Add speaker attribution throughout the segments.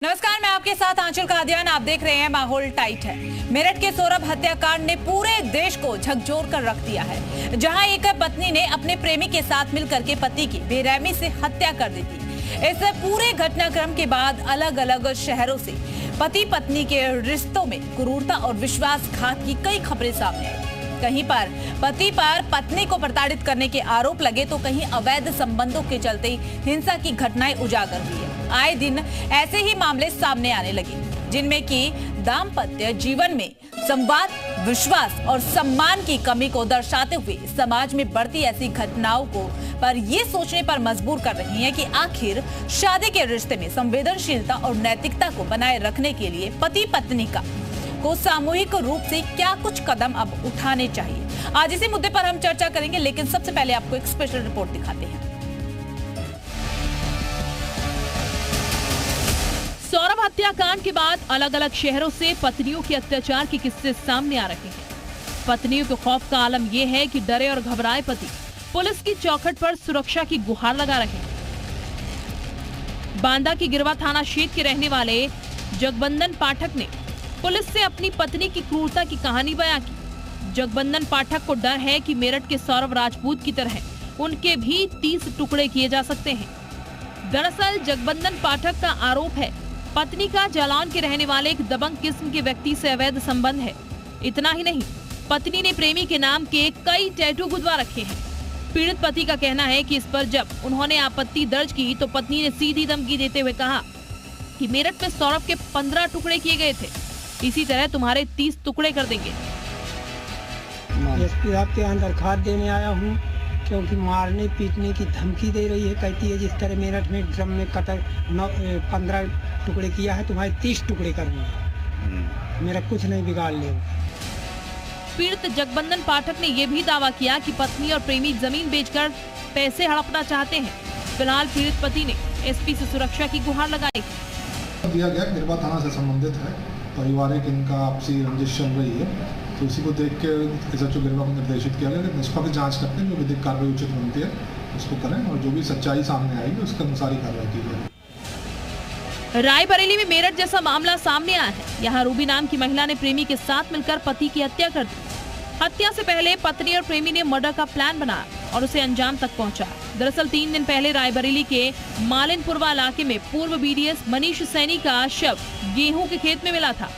Speaker 1: नमस्कार, मैं आपके साथ आंचल कादियान। आप देख रहे हैं माहौल टाइट है। मेरठ के सौरभ हत्याकांड ने पूरे देश को झकझोर कर रख दिया है, जहां एक पत्नी ने अपने प्रेमी के साथ मिलकर के पति की बेरहमी से हत्या कर दी थी। इस पूरे घटनाक्रम के बाद अलग अलग शहरों से पति पत्नी के रिश्तों में क्रूरता और विश्वासघात की कई खबरें सामने आई। कहीं पर पति पर पत्नी को प्रताड़ित करने के आरोप लगे तो कहीं अवैध संबंधों के चलते हिंसा की घटनाएं उजागर हुई है। आए दिन ऐसे ही मामले सामने आने लगे, जिनमें कि दाम्पत्य जीवन में संवाद, विश्वास और सम्मान की कमी को दर्शाते हुए समाज में बढ़ती ऐसी घटनाओं को पर ये सोचने पर मजबूर कर रही हैं कि आखिर शादी के रिश्ते में संवेदनशीलता और नैतिकता को बनाए रखने के लिए पति पत्नी को सामूहिक रूप से क्या कुछ कदम अब उठाने चाहिए। आज इसी मुद्दे पर हम चर्चा करेंगे, लेकिन सबसे पहले आपको एक स्पेशल रिपोर्ट दिखाते हैं। सौरभ हत्याकांड के बाद अलग अलग शहरों से पत्नियों के अत्याचार के किस्से सामने आ रहे हैं। पत्नियों के खौफ का आलम यह है कि डरे और घबराए पति पुलिस की चौखट पर सुरक्षा की गुहार लगा रहे हैं। बांदा के गिरवा थाना क्षेत्र के रहने वाले जगबंदन पाठक ने पुलिस से अपनी पत्नी की क्रूरता की कहानी बयां की। जगबंदन पाठक को डर है कि मेरठ के सौरभ राजपूत की तरह उनके भी 30 टुकड़े किए जा सकते हैं। दरअसल जगबंदन पाठक का आरोप है पत्नी का जालौन के रहने वाले एक दबंग किस्म के व्यक्ति से अवैध संबंध है। इतना ही नहीं, पत्नी ने प्रेमी के नाम के कई टैटू गुदवा रखे हैं। पीड़ित पति का कहना है कि इस पर जब उन्होंने आपत्ति दर्ज की तो पत्नी ने सीधी धमकी देते हुए कहा कि मेरठ में सौरभ के 15 टुकड़े किए गए थे, इसी तरह तुम्हारे 30 टुकड़े कर देंगे।
Speaker 2: एसपी साहब के यहाँ दरखास्त देने आया हूँ, क्योंकि मारने पीटने की धमकी दे रही है। कहती है जिस तरह मेरठ में ड्रम में कतर 15 टुकड़े किया है, तुम्हारे 30 टुकड़े करूँगा, मेरा कुछ नहीं बिगाड़ ले।
Speaker 1: पीड़ित जगबंदन पाठक ने यह भी दावा किया कि पत्नी और प्रेमी जमीन बेचकर पैसे हड़पना चाहते हैं। फिलहाल पीड़ित पति ने एसपी से सुरक्षा की गुहार लगाई।
Speaker 3: दिया गया गिरवा थाना से संबंधित है, पारिवारिक इनका आपसी रंजिश चल रही है, तो इसी को देख के एसएचओ गिरवा को निर्देशित किया गया कि निष्पक्ष जांच करते हैं, जो विधिक कार्रवाई उचित बनती है उसको करें और जो भी सच्चाई सामने आएगी उसके अनुसार ही कार्रवाई की जाए।
Speaker 1: रायबरेली में मेरठ जैसा मामला सामने आया है। यहाँ रूबी नाम की महिला ने प्रेमी के साथ मिलकर पति की हत्या कर दी। हत्या से पहले पत्नी और प्रेमी ने मर्डर का प्लान बनाया और उसे अंजाम तक पहुंचाया। दरअसल 3 दिन पहले रायबरेली के मालिनपुरवा इलाके में पूर्व बीडीएस मनीष सैनी का शव गेहूं के खेत में मिला था।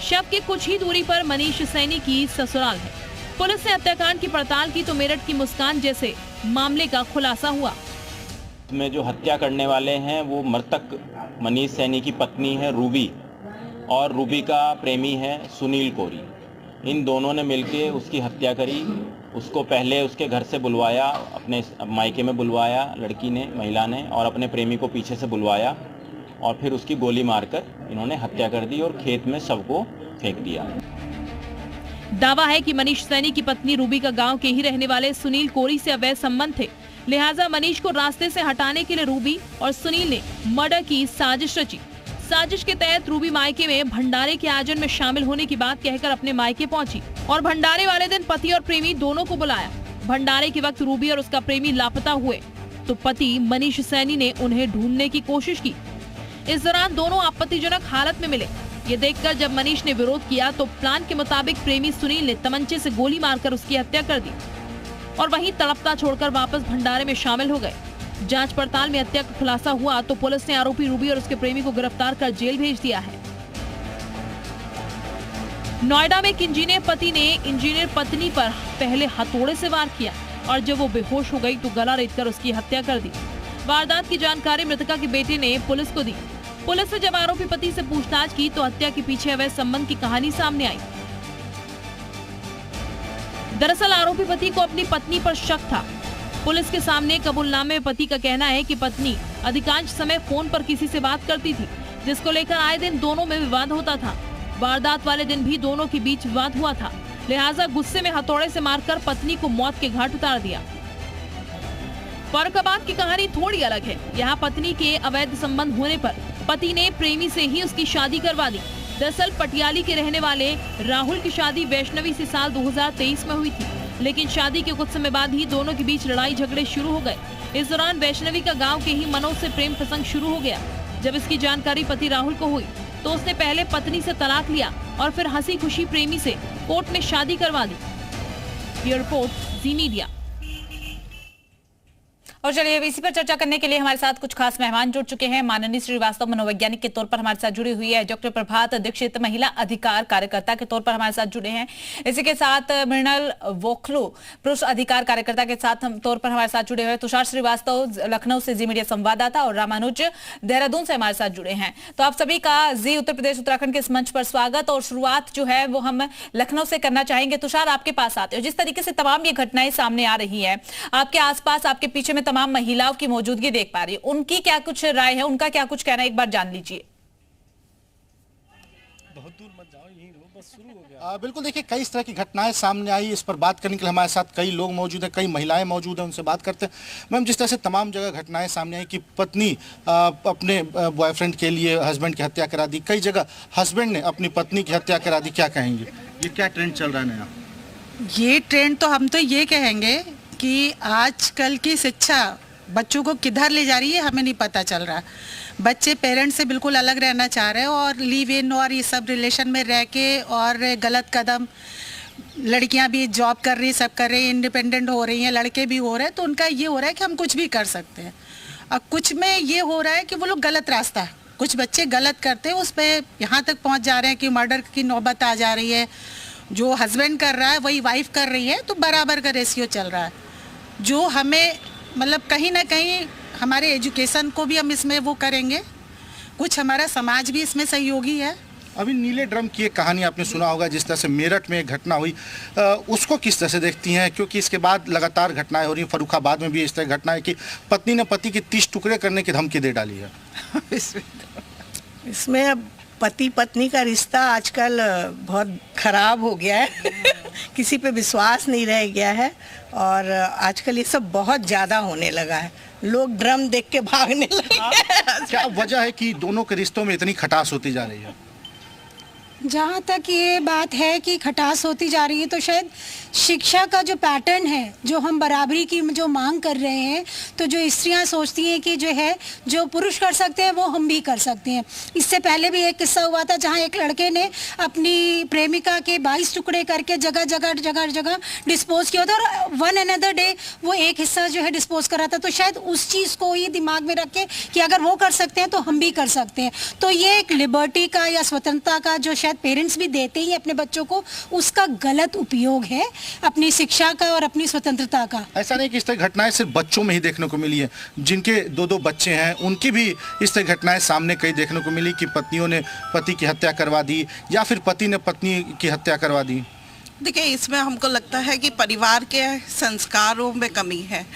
Speaker 1: शव के कुछ ही दूरी पर मनीष सैनी की ससुराल है। पुलिस ने हत्याकांड की पड़ताल की तो मेरठ की मुस्कान जैसे मामले का खुलासा हुआ।
Speaker 4: में जो हत्या करने वाले हैं वो मृतक मनीष सैनी की पत्नी है रूबी और रूबी का प्रेमी है सुनील कोरी। इन दोनों ने मिलकर उसकी हत्या करी। उसको पहले उसके घर से बुलवाया, अपने मायके में बुलवाया लड़की ने, महिला ने, और अपने प्रेमी को पीछे से बुलवाया और फिर उसकी गोली मारकर इन्होंने हत्या कर दी और खेत में शव को फेंक दिया।
Speaker 1: दावा है कि मनीष सैनी की पत्नी रूबी का गांव के ही रहने वाले सुनील कोरी से अवैध संबंध थे, लिहाजा मनीष को रास्ते से हटाने के लिए रूबी और सुनील ने मर्डर की साजिश रची। साजिश के तहत रूबी मायके में भंडारे के आयोजन में शामिल होने की बात कहकर अपने मायके पहुंची और भंडारे वाले दिन पति और प्रेमी दोनों को बुलाया। भंडारे के वक्त रूबी और उसका प्रेमी लापता हुए तो पति मनीष सैनी ने उन्हें ढूंढने की कोशिश की। इस दौरान दोनों आपत्तिजनक हालत में मिले। ये देखकर जब मनीष ने विरोध किया तो प्लान के मुताबिक प्रेमी सुनील ने तमंचे से गोली मारकर उसकी हत्या कर दी और वहीं तड़पता छोड़कर वापस भंडारे में शामिल हो गए। जांच पड़ताल में हत्या का खुलासा हुआ तो पुलिस ने आरोपी रूबी और उसके प्रेमी को गिरफ्तार कर जेल भेज दिया है। नोएडा में एक इंजीनियर पति ने इंजीनियर पत्नी पर पहले हथौड़े से वार किया और जब वो बेहोश हो गई तो गला रेतकर उसकी हत्या कर दी। वारदात की जानकारी मृतका के बेटे ने पुलिस को दी। पुलिस ने जब आरोपी पति से पूछताछ की तो हत्या के पीछे अवैध संबंध की कहानी सामने आई। दरअसल आरोपी पति को अपनी पत्नी पर शक था। पुलिस के सामने कबूलनामे में पति का कहना है कि पत्नी अधिकांश समय फोन पर किसी से बात करती थी, जिसको लेकर आए दिन दोनों में विवाद होता था। वारदात वाले दिन भी दोनों के बीच विवाद हुआ था, लिहाजा गुस्से में हथौड़े से मारकर पत्नी को मौत के घाट उतार दिया। फर्रुखाबाद की कहानी थोड़ी अलग है। यहाँ पत्नी के अवैध संबंध होने पर पति ने प्रेमी से ही उसकी शादी करवा दी। दरअसल पटियाली के रहने वाले राहुल की शादी वैष्णवी से साल 2023 में हुई थी, लेकिन शादी के कुछ समय बाद ही दोनों के बीच लड़ाई झगड़े शुरू हो गए। इस दौरान वैष्णवी का गांव के ही मनोज से प्रेम प्रसंग शुरू हो गया।
Speaker 5: जब इसकी जानकारी पति राहुल को हुई तो उसने पहले पत्नी से तलाक लिया और फिर हंसी खुशी प्रेमी से कोर्ट में शादी करवा ली। ब्यूरो रिपोर्ट, जी मीडिया।
Speaker 1: और चलिए इसी पर चर्चा करने के लिए हमारे साथ कुछ खास मेहमान जुड़ चुके हैं। माननीय श्रीवास्तव मनोवैज्ञानिक के तौर पर हमारे साथ जुड़ी हुई है, डॉक्टर प्रभात दीक्षित महिला अधिकार कार्यकर्ता के तौर पर हमारे साथ जुड़े हैं। इसी के साथ मृणाल वोखलू पुरुष अधिकार कार्यकर्ता के साथ तौर पर हमारे साथ जुड़े हुए, तुषार श्रीवास्तव लखनऊ से जी मीडिया संवाददाता और रामानुज देहरादून से हमारे साथ जुड़े हैं। तो आप सभी का जी उत्तर प्रदेश उत्तराखंड के इस मंच पर स्वागत। और शुरुआत जो है वो हम लखनऊ से करना चाहेंगे। तुषार, आपके पास आते हो, जिस तरीके से तमाम ये घटनाएं सामने आ रही है, आपके आसपास आपके पीछे में तमाम महिलाओं की मौजूदगी देख पा रही है, उनकी क्या कुछ राय है, उनका क्या कुछ कहना है, एक बार जान लीजिए।
Speaker 6: बहुत दूर मत जाओ, यहीं रहो, बस शुरू हो गया। बिल्कुल, देखिए कई इस तरह की घटनाएं सामने आई। इस पर बात करने के लिए हमारे साथ कई लोग मौजूद हैं, कई महिलाएं मौजूद हैं, उनसे बात करते हैं। मैम, जिस तरह से तमाम जगह घटनाएं सामने आई कि पत्नी अपने बॉयफ्रेंड के लिए हस्बैंड की हत्या करा दी, कई जगह हस्बैंड ने अपनी पत्नी की हत्या करा दी, क्या कहेंगे? ये क्या ट्रेंड चल रहा है नया?
Speaker 7: ये ट्रेंड तो हम तो ये कहेंगे कि आजकल की शिक्षा बच्चों को किधर ले जा रही है हमें नहीं पता चल रहा। बच्चे पेरेंट्स से बिल्कुल अलग रहना चाह रहे हैं और लिव इन और ये सब रिलेशन में रह के और गलत कदम, लड़कियां भी जॉब कर रही, सब कर रही, इंडिपेंडेंट हो रही हैं, लड़के भी हो रहे हैं, तो उनका ये हो रहा है कि हम कुछ भी कर सकते हैं। और कुछ में ये हो रहा है कि वो लोग गलत रास्ता, कुछ बच्चे गलत करते हैं, उस पर यहाँ तक पहुँच जा रहे हैं कि मर्डर की नौबत आ जा रही है। जो हस्बैंड कर रहा है वही वाइफ कर रही है, तो बराबर का रेशियो चल रहा है। जो हमें मतलब कहीं ना कहीं हमारे एजुकेशन को भी हम इसमें वो करेंगे, कुछ हमारा समाज भी इसमें सहयोगी है।
Speaker 6: अभी नीले ड्रम की एक कहानी आपने सुना होगा, जिस तरह से मेरठ में एक घटना हुई, उसको किस तरह से देखती हैं? क्योंकि इसके बाद लगातार घटनाएं हो रही हैं। फर्रुखाबाद में भी इस तरह घटना है कि पत्नी ने पति की 30 टुकड़े करने की धमकी दे डाली है।
Speaker 8: इसमें अब पति पत्नी का रिश्ता आजकल बहुत खराब हो गया है किसी पे विश्वास नहीं रह गया है और आजकल ये सब बहुत ज़्यादा होने लगा है। लोग ड्रम देख के भागने लगे हैं।
Speaker 6: क्या वजह है कि दोनों के रिश्तों में इतनी खटास होती जा रही है?
Speaker 9: जहाँ तक ये बात है कि खटास होती जा रही है, तो शायद शिक्षा का जो पैटर्न है, जो हम बराबरी की जो मांग कर रहे हैं, तो जो स्त्रियां सोचती हैं कि जो है जो पुरुष कर सकते हैं वो हम भी कर सकते हैं। इससे पहले भी एक किस्सा हुआ था जहाँ एक लड़के ने अपनी प्रेमिका के 22 टुकड़े करके जगह जगह डिस्पोज किया था और वन अनदर डे वो एक हिस्सा जो है डिस्पोज करा था। तो शायद उस चीज़ को ही दिमाग में रख के कि अगर वो कर सकते हैं तो हम भी कर सकते हैं। तो ये एक लिबर्टी का या स्वतंत्रता का जो शायद पेरेंट्स भी देते ही अपने बच्चों को, उसका गलत उपयोग है अपनी शिक्षा का और अपनी स्वतंत्रता का।
Speaker 6: ऐसा नहीं कि इस तरह घटनाएं सिर्फ बच्चों में ही देखने को मिली है, जिनके 2-2 बच्चे हैं उनकी भी इस तरह घटनाएं सामने कई देखने को मिली कि पत्नियों ने पति की हत्या करवा दी या फिर पति ने पत्नी की हत्या करवा दी।
Speaker 10: देखिए, इसमें हमको लगता है कि परिवार के संस्कारों में कमी है।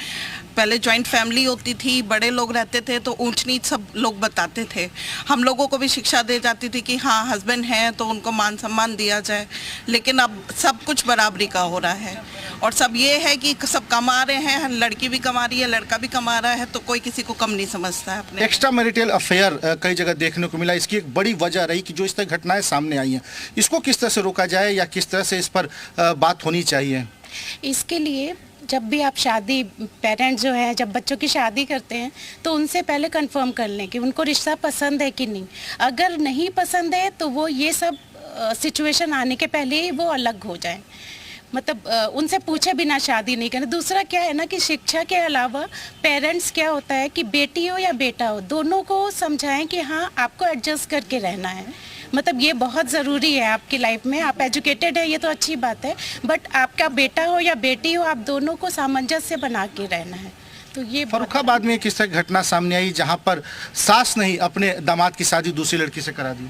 Speaker 10: पहले जॉइंट फैमिली होती थी, बड़े लोग रहते थे तो ऊंच नीच सब लोग बताते थे। हम लोगों को भी शिक्षा दी जाती थी कि हाँ हस्बैंड हैं तो उनको मान सम्मान दिया जाए, लेकिन अब सब कुछ बराबरी का हो रहा है और सब ये है कि सब कमा रहे हैं, लड़की भी कमा रही है, लड़का भी कमा रहा है, तो कोई किसी को कम नहीं समझता है। अपने
Speaker 6: एक्स्ट्रा मैरिटल अफेयर कई जगह देखने को मिला। इसकी एक बड़ी वजह रही कि जो इस तरह घटनाएं सामने आई हैं, इसको किस तरह से रोका जाए या किस तरह से इस पर बात होनी चाहिए?
Speaker 9: इसके लिए जब भी आप शादी, पेरेंट्स जो है जब बच्चों की शादी करते हैं तो उनसे पहले कंफर्म कर लें कि उनको रिश्ता पसंद है कि नहीं। अगर नहीं पसंद है तो वो ये सब सिचुएशन आने के पहले ही वो अलग हो जाएं, मतलब उनसे पूछे बिना शादी नहीं करना। दूसरा क्या है ना कि शिक्षा के अलावा पेरेंट्स क्या होता है कि बेटी हो या बेटा हो, दोनों को समझाएं कि हाँ आपको एडजस्ट करके रहना है। मतलब ये बहुत ज़रूरी है आपकी लाइफ में। आप एजुकेटेड है ये तो अच्छी बात है, बट आपका बेटा हो या बेटी हो, आप दोनों को सामंजस्य बना के रहना है। तो ये
Speaker 6: फर्रुखाबाद में किस तरह घटना सामने आई जहां पर सास ने अपने दामाद की शादी दूसरी लड़की से करा दी?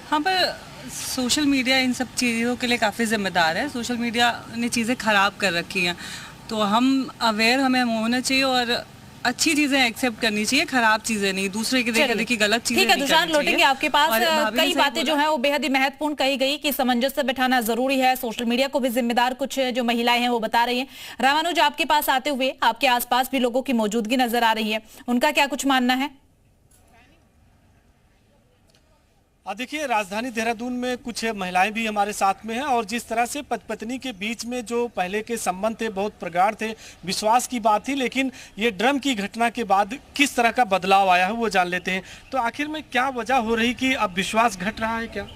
Speaker 11: हाँ, पर सोशल मीडिया इन सब चीज़ों के लिए काफ़ी जिम्मेदार है। सोशल मीडिया ने चीज़ें ख़राब कर रखी हैं, तो हम अवेयर हमें होना चाहिए और अच्छी चीजें एक्सेप्ट करनी चाहिए, खराब चीजें नहीं, दूसरे के देखा देखी गलत चीजें
Speaker 1: ठीक है, तुषार लौटेंगे आपके पास। कई बातें जो हैं वो बेहद ही महत्वपूर्ण कही गई कि सामंजस्य बैठाना जरूरी है, सोशल मीडिया को भी जिम्मेदार कुछ जो महिलाएं हैं वो बता रही हैं। रामानुज, आपके पास आते हुए आपके आसपास भी लोगों की मौजूदगी नजर आ रही है, उनका क्या कुछ मानना है?
Speaker 12: देखिए, राजधानी देहरादून में कुछ महिलाएं भी हमारे साथ में हैं और जिस तरह से पति पत्नी के बीच में जो पहले के संबंध थे बहुत प्रगाढ़ थे, विश्वास की बात थी, लेकिन ये ड्रम की घटना के बाद किस तरह का बदलाव आया है वो जान लेते हैं। तो आखिर में क्या वजह हो रही कि अब विश्वास घट रहा है क्या?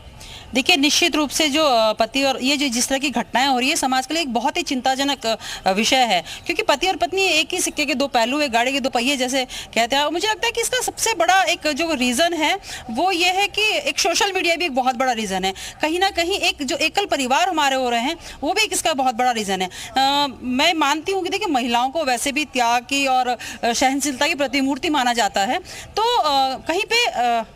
Speaker 13: देखिए, निश्चित रूप से जो पति और ये जो जिस तरह की घटनाएं हो रही है समाज के लिए एक बहुत ही चिंताजनक विषय है, क्योंकि पति और पत्नी एक ही सिक्के के दो पहलू, एक गाड़ी के दो पहिए जैसे कहते हैं। और मुझे लगता है कि इसका सबसे बड़ा एक जो रीज़न है वो ये है कि एक सोशल मीडिया भी एक बहुत बड़ा रीज़न है। कहीं ना कहीं एक जो एकल परिवार हमारे हो रहे हैं वो भी एक इसका बहुत बड़ा रीज़न है। मैं मानती हूँ कि देखिए, महिलाओं को वैसे भी त्याग की और सहनशीलता की प्रतिमूर्ति माना जाता है, तो कहीं पे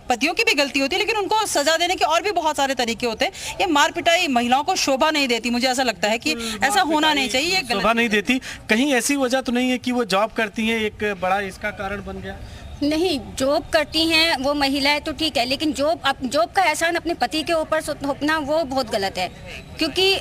Speaker 13: पतियों की भी गलती होती है, लेकिन उनको सजा देने के और भी बहुत सारे तरीके होते हैं। ये मार पिटाई महिलाओं को शोभा नहीं देती, मुझे ऐसा लगता है कि ऐसा होना नहीं चाहिए, ये
Speaker 12: शोभा नहीं देती। कहीं ऐसी वजह तो नहीं है कि वो जॉब करती हैं, एक बड़ा इसका कारण बन गया?
Speaker 14: नहीं, जॉब करती हैं वो महिलाएं तो ठीक है, लेकिन जॉब का एहसान अपने पति के ऊपर थोपना वो बहुत गलत है, क्योंकि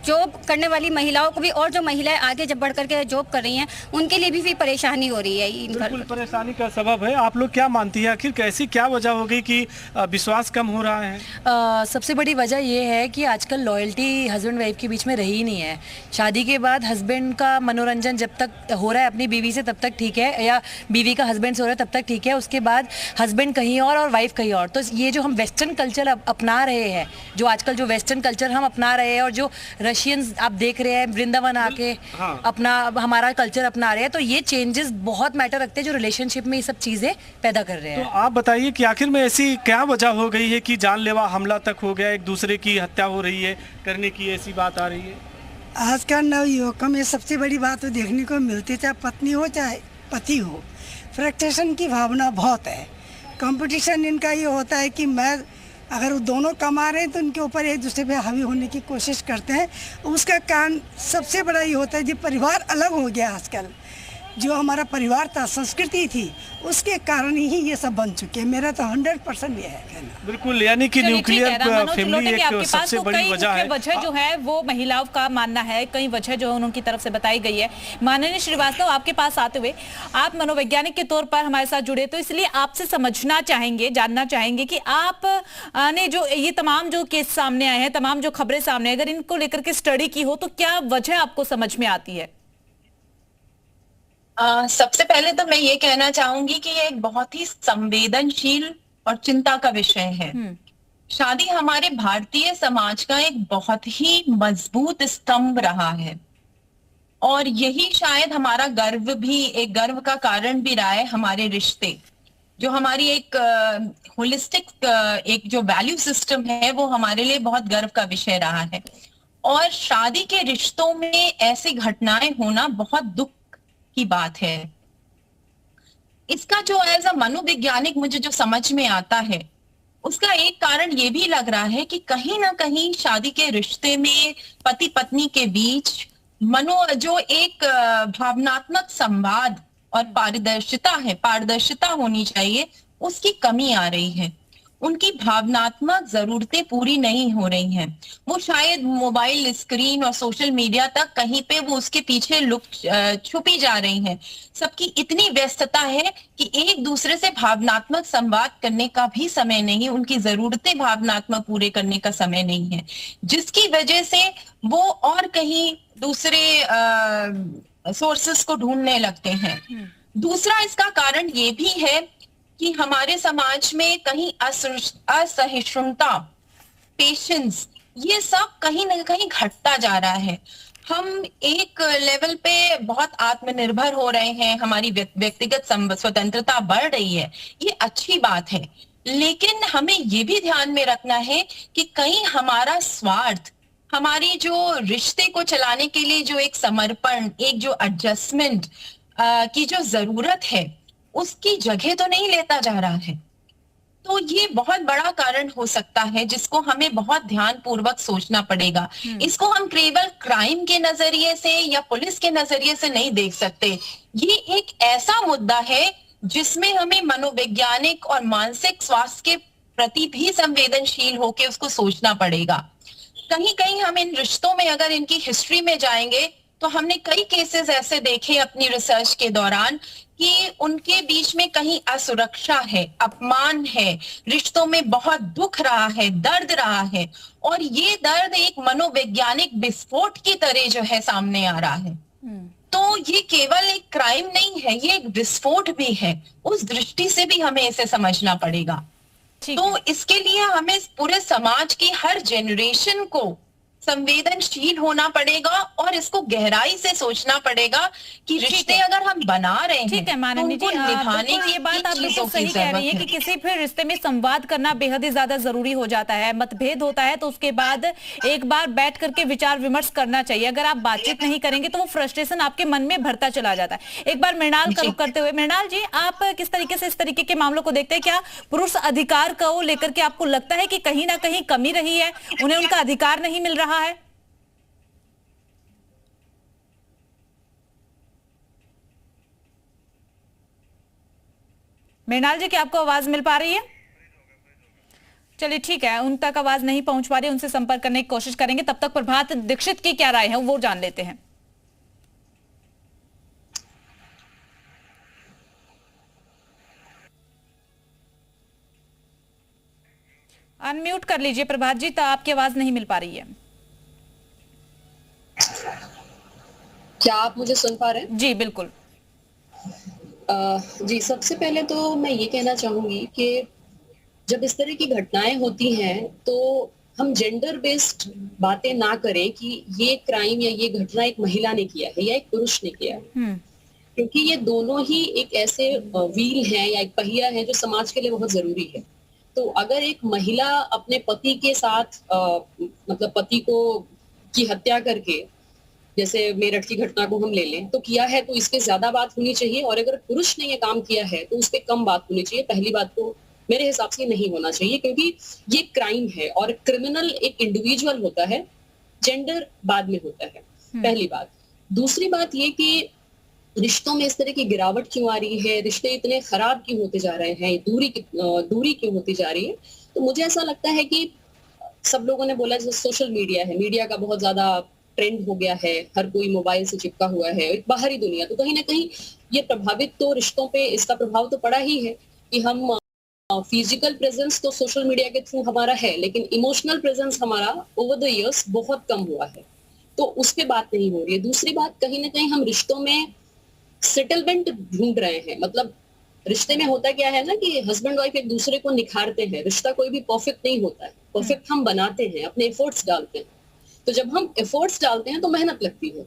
Speaker 14: जॉब करने वाली महिलाओं को भी, और जो महिलाएं आगे जब बढ़ करके जॉब कर रही हैं उनके लिए भी परेशानी हो रही है।
Speaker 12: बिल्कुल परेशानी का सबब है। आप लोग क्या मानती है, आखिर कैसी क्या वजह हो गई कि विश्वास कम हो रहा है?
Speaker 15: सबसे बड़ी वजह ये है कि आजकल लॉयल्टी हस्बैंड वाइफ के बीच में रही ही नहीं है। शादी के बाद हस्बैंड का मनोरंजन जब तक हो रहा है अपनी बीवी से तब तक ठीक है, या बीवी का हस्बैंड से हो रहा है तब तक ठीक है, उसके बाद हस्बैंड कहीं और वाइफ कहीं और। तो ये जो हम वेस्टर्न कल्चर अपना रहे हैं, जो आजकल जो वेस्टर्न कल्चर हम अपना रहे हैं, और जो रशियंस आप देख रहे हैं वृंदावन आके अपना हमारा कल्चर अपना रहे हैं, तो ये चेंजेस बहुत मैटर रखते हैं जो रिलेशनशिप में ये सब चीजें पैदा कर रहे हैं।
Speaker 12: तो आप बताइए कि आखिर में ऐसी क्या वजह हो गई है कि जानलेवा हमला तक हो गया, एक दूसरे की हत्या हो रही है, करने की ऐसी बात आ रही है?
Speaker 2: आजकल नवयुवकों में सबसे बड़ी बात तो देखने को मिलती है, चाहे पत्नी हो चाहे पति हो, फ्रस्ट्रेशन की भावना बहुत है। कंपटीशन इनका ये होता है कि मैं अगर वो दोनों कमा रहे हैं तो उनके ऊपर एक दूसरे पे हावी होने की कोशिश करते हैं। उसका कारण सबसे बड़ा ये होता है कि परिवार अलग हो गया आजकल। जो हमारा परिवार था, संस्कृति थी, उसके कारण ही ये सब बन चुके हैं। मेरा तो 100% ये है कहना।
Speaker 12: बिल्कुल, यानी कि न्यूक्लियर फैमिली एक सबसे बड़ी वजह है।
Speaker 1: वजह जो है वो महिलाओं का मानना है, कई वजह जो है उनकी तरफ से बताई गई है। माननीय श्रीवास्तव, आपके पास आते हुए, आप मनोवैज्ञानिक के तौर पर हमारे साथ जुड़े, तो इसलिए आपसे समझना चाहेंगे, जानना चाहेंगे कि आप ने जो ये तमाम जो केस सामने आए हैं, तमाम जो खबरें सामने, अगर इनको लेकर के स्टडी की हो तो क्या वजह आपको समझ में आती है?
Speaker 16: सबसे पहले तो मैं ये कहना चाहूंगी कि ये एक बहुत ही संवेदनशील और चिंता का विषय है। शादी हमारे भारतीय समाज का एक बहुत ही मजबूत स्तंभ रहा है, और यही शायद हमारा गर्व भी, एक गर्व का कारण भी रहा है। हमारे रिश्ते जो हमारी एक होलिस्टिक एक जो वैल्यू सिस्टम है वो हमारे लिए बहुत गर्व का विषय रहा है। और शादी के रिश्तों में ऐसी घटनाएं होना बहुत दुख की बात है। इसका जो एज अ मनोवैज्ञानिक मुझे जो समझ में आता है, उसका एक कारण ये भी लग रहा है कि कहीं ना कहीं शादी के रिश्ते में पति पत्नी के बीच जो एक भावनात्मक संवाद और पारदर्शिता होनी चाहिए, उसकी कमी आ रही है। उनकी भावनात्मक जरूरतें पूरी नहीं हो रही हैं। वो शायद मोबाइल स्क्रीन और सोशल मीडिया तक कहीं पे वो उसके पीछे छुपी जा रही हैं। सबकी इतनी व्यस्तता है कि एक दूसरे से भावनात्मक संवाद करने का भी समय नहीं, उनकी जरूरतें भावनात्मक पूरे करने का समय नहीं है, जिसकी वजह से वो और कहीं दूसरे सोर्सेस को ढूंढने लगते हैं। दूसरा इसका कारण ये भी है कि हमारे समाज में कहीं असहिष्णुता, पेशेंस, ये सब कहीं ना कहीं घटता जा रहा है। हम एक लेवल पे बहुत आत्मनिर्भर हो रहे हैं, हमारी व्यक्तिगत स्वतंत्रता बढ़ रही है, ये अच्छी बात है, लेकिन हमें ये भी ध्यान में रखना है कि कहीं हमारा स्वार्थ, हमारी जो रिश्ते को चलाने के लिए जो एक समर्पण, एक जो एडजस्टमेंट की जो जरूरत है, उसकी जगह तो नहीं लेता जा रहा है। तो ये बहुत बड़ा कारण हो सकता है जिसको हमें बहुत ध्यान पूर्वक सोचना पड़ेगा। इसको हम केवल क्राइम के नजरिए से या पुलिस के नजरिए से नहीं देख सकते। ये एक ऐसा मुद्दा है जिसमें हमें मनोवैज्ञानिक और मानसिक स्वास्थ्य के प्रति भी संवेदनशील होकर उसको सोचना पड़ेगा। कहीं कहीं हम इन रिश्तों में अगर इनकी हिस्ट्री में जाएंगे तो हमने कई केसेस ऐसे देखे अपनी रिसर्च के दौरान कि उनके बीच में कहीं असुरक्षा है, अपमान है, रिश्तों में बहुत दुख रहा है, दर्द रहा है, और ये दर्द एक मनोवैज्ञानिक विस्फोट की तरह जो है सामने आ रहा है। तो ये केवल एक क्राइम नहीं है, ये एक विस्फोट भी है। उस दृष्टि से भी हमें इसे समझना पड़ेगा। तो इसके लिए हमें पूरे समाज की हर जनरेशन को संवेदनशील होना पड़ेगा और इसको गहराई से सोचना पड़ेगा कि रिश्ते अगर हम बना रहे हैं,
Speaker 1: ठीक है माननी जी,
Speaker 16: निभाने
Speaker 1: ये बात आप बिल्कुल सही कह रही है कि किसी भी रिश्ते में संवाद करना बेहद ही ज्यादा जरूरी हो जाता है। मतभेद होता है तो उसके बाद एक बार बैठ करके विचार विमर्श करना चाहिए। अगर आप बातचीत नहीं करेंगे तो वो फ्रस्ट्रेशन आपके मन में भरता चला जाता है। एक बार मृणाल का रुख करते हुए, मृणाल जी, आप किस तरीके से इस तरीके के मामलों को देखते हैं? क्या पुरुष अधिकार को लेकर के आपको लगता है कि कहीं ना कहीं कमी रही है, उन्हें उनका अधिकार नहीं मिल रहा है? मृणाल जी, क्या आपको आवाज मिल पा रही है? चलिए ठीक है, उन तक आवाज नहीं पहुंच पा रही, उनसे संपर्क करने की कोशिश करेंगे। तब तक प्रभात दीक्षित की क्या राय है वो जान लेते हैं। अनम्यूट कर लीजिए प्रभात जी, तो आपकी आवाज नहीं मिल पा रही है।
Speaker 17: क्या आप मुझे सुन पा रहे हैं?
Speaker 1: जी बिल्कुल।
Speaker 17: जी, सबसे पहले तो मैं ये कहना चाहूंगी कि जब इस तरह की घटनाएं होती हैं तो हम जेंडर बेस्ड बातें ना करें कि ये क्राइम या ये घटना एक महिला ने किया है या एक पुरुष ने किया है, क्योंकि ये दोनों ही एक ऐसे व्हील हैं या एक पहिया है जो समाज के लिए बहुत जरूरी है। तो अगर एक महिला अपने पति के साथ मतलब पति को की हत्या करके, जैसे मेरठ की घटना को हम ले लें, तो किया है तो इसके ज्यादा बात होनी चाहिए, और अगर पुरुष ने ये काम किया है तो उस पर कम बात होनी चाहिए। पहली बात तो मेरे हिसाब से नहीं होना चाहिए, क्योंकि ये क्राइम है और क्रिमिनल एक इंडिविजुअल होता है, जेंडर बाद में होता है, पहली बात। दूसरी बात ये कि रिश्तों में इस तरह की गिरावट क्यों आ रही है, रिश्ते इतने खराब क्यों होते जा रहे हैं, दूरी क्यों होती जा रही है? तो मुझे ऐसा लगता है कि सब लोगों ने बोला जैसे सोशल मीडिया है, मीडिया का बहुत ज्यादा ट्रेंड हो गया है, हर कोई मोबाइल से चिपका हुआ है, एक बाहरी दुनिया, तो कहीं ना कहीं ये प्रभावित तो रिश्तों पे इसका प्रभाव तो पड़ा ही है कि हम फिजिकल प्रेजेंस तो सोशल मीडिया के थ्रू हमारा है, लेकिन इमोशनल प्रेजेंस हमारा ओवर द इयर्स बहुत कम हुआ है, तो उस पे बात नहीं हो रही है। दूसरी बात, कहीं ना कहीं हम रिश्तों में सेटलमेंट ढूंढ रहे हैं। मतलब रिश्ते में होता क्या है ना कि हस्बैंड वाइफ एक दूसरे को निखारते हैं, रिश्ता कोई भी परफेक्ट नहीं होता है, परफेक्ट हम बनाते हैं, अपने एफर्ट्स डालते हैं। तो जब हम एफर्ट्स डालते हैं तो मेहनत लगती है,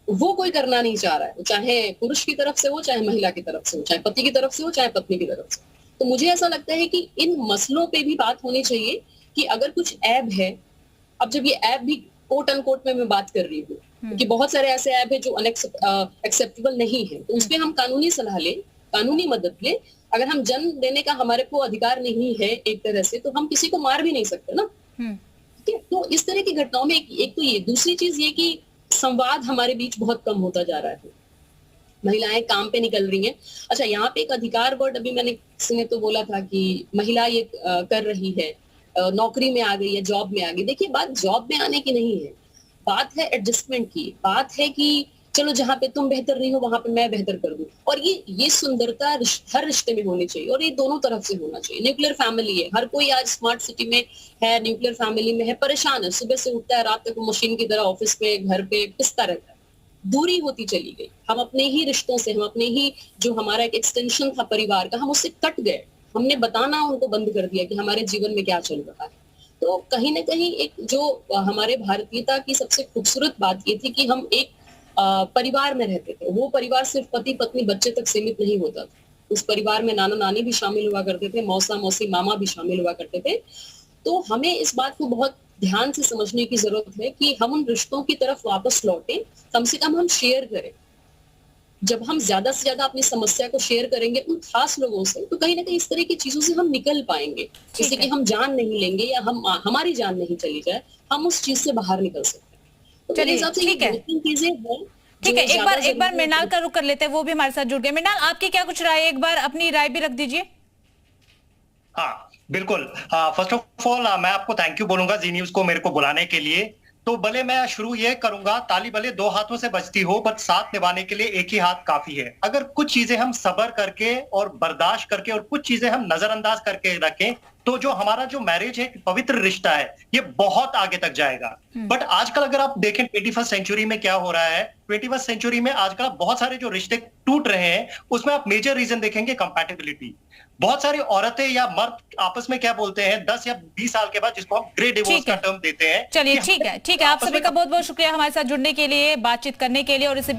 Speaker 17: वो कोई करना नहीं चाह रहा है, चाहे पुरुष की तरफ से हो, चाहे महिला की तरफ से हो, चाहे पति की तरफ से हो, चाहे पत्नी की तरफ से। तो मुझे ऐसा लगता है कि इन मसलों पे भी बात होनी चाहिए कि अगर कुछ ऐब है, अब जब ये ऐब भी कोट अनकोट में मैं बात कर रही हूँ, क्योंकि बहुत सारे ऐसे ऐब है जो अनएक्सेप्टेबल नहीं है, तो उसपे हम कानूनी सलाह ले, कानूनी मदद ले। अगर हम जन्म देने का हमारे को अधिकार नहीं है एक तरह से, तो हम किसी को मार भी नहीं सकते ना। ठीक है, तो इस तरह की घटनाओं में एक तो ये, दूसरी चीज ये कि संवाद हमारे बीच बहुत कम होता जा रहा है, महिलाएं काम पे निकल रही हैं। अच्छा, यहाँ पे एक अधिकार वर्ड अभी मैंने किसी ने तो बोला था कि महिला ये कर रही है, नौकरी में आ गई है, जॉब में आ गई। देखिए, बात जॉब में आने की नहीं है, बात है एडजस्टमेंट की, बात है कि चलो जहाँ पे तुम बेहतर नहीं हो वहां पे मैं बेहतर कर दूं। और ये सुंदरता हर रिश्ते में होनी चाहिए, और ये दोनों तरफ से होना चाहिए। न्यूक्लियर फैमिली है, हर कोई आज स्मार्ट सिटी में है, न्यूक्लियर फैमिली में है, परेशान है, सुबह से उठता है, रात तक मशीन की तरह ऑफिस में, घर पे पिसता रहता है। दूरी होती चली गई, हम अपने ही रिश्तों से, हम अपने ही जो हमारा एक एक्सटेंशन था परिवार का, हम उससे कट गए। हमने बताना उनको बंद कर दिया कि हमारे जीवन में क्या चल रहा है। तो कहीं ना कहीं एक जो हमारे भारतीयता की सबसे खूबसूरत बात ये थी कि हम एक परिवार में रहते थे। वो परिवार सिर्फ पति पत्नी बच्चे तक सीमित नहीं होता था, उस परिवार में नाना नानी भी शामिल हुआ करते थे, मौसा मौसी मामा भी शामिल हुआ करते थे। तो हमें इस बात को बहुत ध्यान से समझने की जरूरत है कि हम उन रिश्तों की तरफ वापस लौटें, कम से कम हम शेयर करें। जब हम ज्यादा से ज्यादा अपनी समस्या को शेयर करेंगे उन खास लोगों से, तो कहीं ना कहीं इस तरह की चीजों से हम निकल पाएंगे। जैसे कि हम जान नहीं लेंगे या हमारी जान नहीं चली जाए, हम उस चीज से बाहर निकल सकते हैं। तो मेरे हिसाब से ये दो चीजें हैं।
Speaker 1: ठीक है, एक बार मृणाल का रुख कर लेते हैं, वो भी हमारे साथ जुड़ गए। मृणाल, आपकी क्या कुछ राय है? एक बार अपनी राय भी रख दीजिए।
Speaker 18: हाँ बिल्कुल, फर्स्ट ऑफ ऑल मैं आपको थैंक यू बोलूंगा जी न्यूज को मेरे को बुलाने के लिए। तो भले मैं शुरू ये करूंगा, ताली भले दो हाथों से बजती हो, पर साथ निभाने के लिए एक ही हाथ काफी है। अगर कुछ चीजें हम सब्र करके और बर्दाश्त करके और कुछ चीजें हम नजरअंदाज करके रखें, तो जो हमारा जो मैरिज है, पवित्र रिश्ता है, ये बहुत आगे तक जाएगा। बट आजकल अगर आप देखें 21st सेंचुरी में क्या हो रहा है, 21st सेंचुरी में आजकल बहुत सारे जो रिश्ते टूट रहे हैं, उसमें आप मेजर रीजन देखेंगे कंपैटिबिलिटी। बहुत सारी औरतें या मर्द आपस में क्या बोलते हैं 10 या 20 साल के बाद, जिसको हम ग्रे डिवोर्स का टर्म देते हैं।
Speaker 1: चलिए ठीक है, आप सभी का बहुत बहुत शुक्रिया हमारे साथ जुड़ने के लिए, बातचीत करने के लिए और इसे